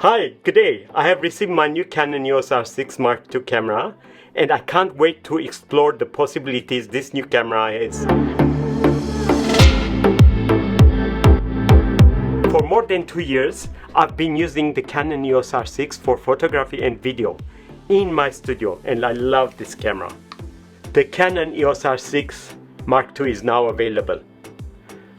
Hi, good day. I have received my new Canon Eos R6 Mark II camera and I can't wait to explore the possibilities this new camera has. For more than 2 years, I've been using the Canon Eos R6 for photography and video in my studio and I love this camera. The Canon Eos R6 Mark II is now available.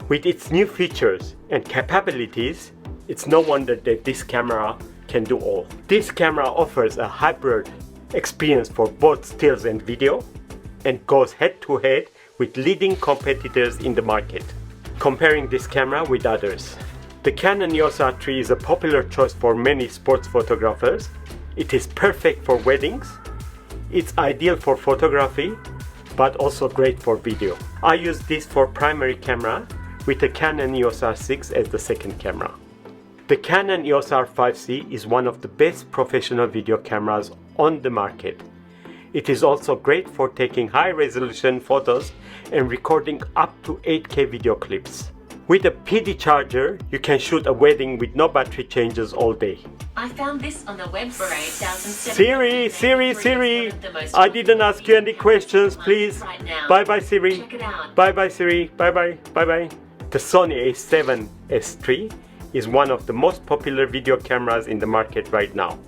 With its new features and capabilities, it's no wonder that this camera can do all. This camera offers a hybrid experience for both stills and video and goes head to head with leading competitors in the market. Comparing this camera with others, the Canon Eos R3 is a popular choice for many sports photographers. It is perfect for weddings. It's ideal for photography, but also great for video. I use this for primary camera with the Canon Eos R6 as the second camera. The Canon Eos R5 C is one of the best professional video cameras on the market. It is also great for taking high-resolution photos and recording up to 8K video clips. With a PD charger, you can shoot a wedding with no battery changes all day. I found this on the web for 8,007. Siri! I didn't ask you any questions, please. Bye-bye, Siri. Check it out. Bye-bye, Siri. Bye-bye. Bye-bye. The Sony a7S3 is one of the most popular video cameras in the market right now.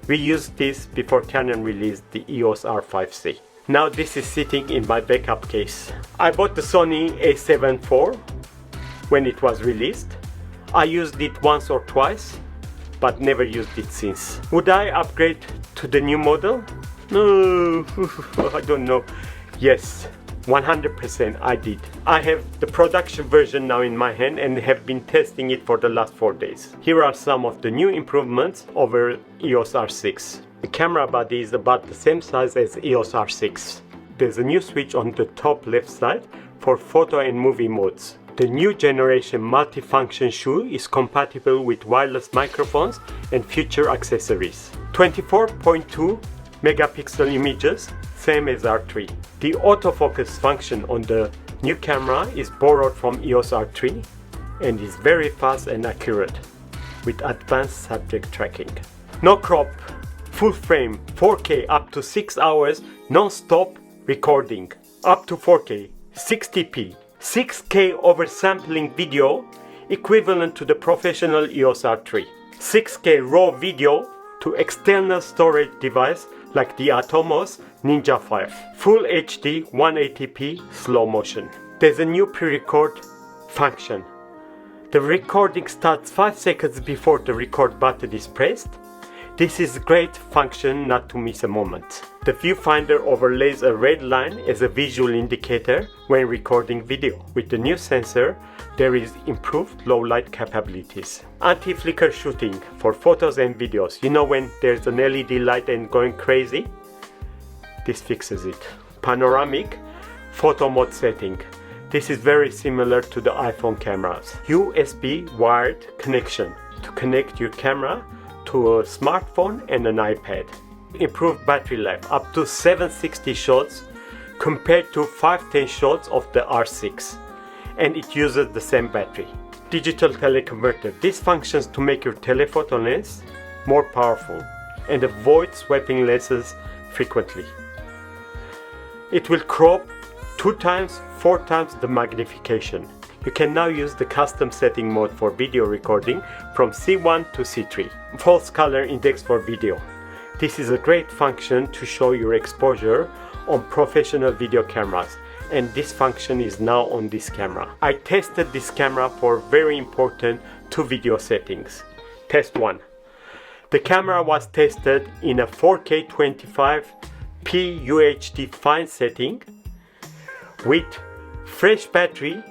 We used this before Canon released the EOS R5 C. Now this is sitting in my backup case. I bought the Sony a7 IV when it was released. I used it once or twice, but never used it since. Would I upgrade to the new model? No, I don't know. Yes, 100% I did. I have the production version now in my hand and have been testing it for the last 4 days. Here are some of the new improvements over EOS R6. The camera body is about the same size as EOS R6. There's a new switch on the top left side for photo and movie modes. The new generation multifunction shoe is compatible with wireless microphones and future accessories. 24.2 megapixel images, same as R3. The autofocus function on the new camera is borrowed from EOS R3 and is very fast and accurate with advanced subject tracking. No crop, full frame, 4K up to 6 hours non-stop recording, up to 4K, 60p, 6K oversampling video equivalent to the professional EOS R3, 6K raw video to external storage device like the Atomos Ninja 5, Full HD 180p slow motion. There's a new pre-record function. The recording starts 5 seconds before the record button is pressed. This is a great function not to miss a moment. The viewfinder overlays a red line as a visual indicator when recording video. With the new sensor, there is improved low light capabilities. Anti-flicker shooting for photos and videos. You know when there's an LED light and going crazy? This fixes it. Panoramic photo mode setting. This is very similar to the iPhone cameras. USB wired connection to connect your camera to a smartphone and an iPad. Improved battery life, up to 760 shots compared to 510 shots of the R6, and it uses the same battery. Digital tele-converter. This functions to make your telephoto lens more powerful and avoid swapping lenses frequently. It will crop 2 times, 4 times the magnification. You can now use the custom setting mode for video recording from C1 to C3. False color index for video. This is a great function to show your exposure on professional video cameras, and this function is now on this camera. I tested this camera for very important 2 video settings. Test 1. The camera was tested in a 4K 25p UHD fine setting with fresh battery,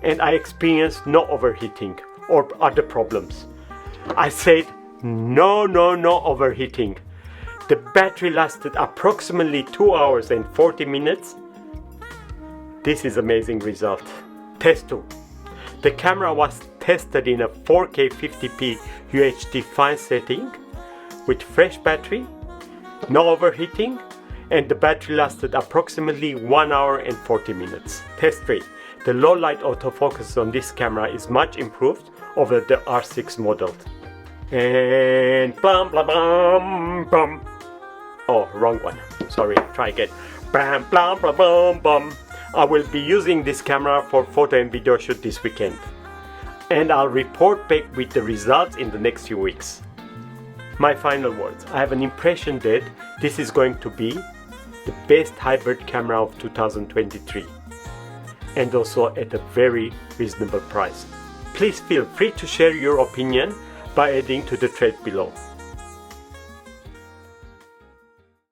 and I experienced no overheating or other problems. I said no overheating. The battery lasted approximately 2 hours and 40 minutes. This is amazing result. Test 2. The camera was tested in a 4K 50p UHD fine setting with fresh battery, no overheating, and the battery lasted approximately 1 hour and 40 minutes. Test 3. The low light autofocus on this camera is much improved over the R6 model. And blam blam blam bum. Oh, wrong one. Sorry, try again. Bam blam blam blam bum. I will be using this camera for photo and video shoot this weekend. And I'll report back with the results in the next few weeks. My final words. I have an impression that this is going to be the best hybrid camera of 2023. And also at a very reasonable price. Please feel free to share your opinion by adding to the thread below.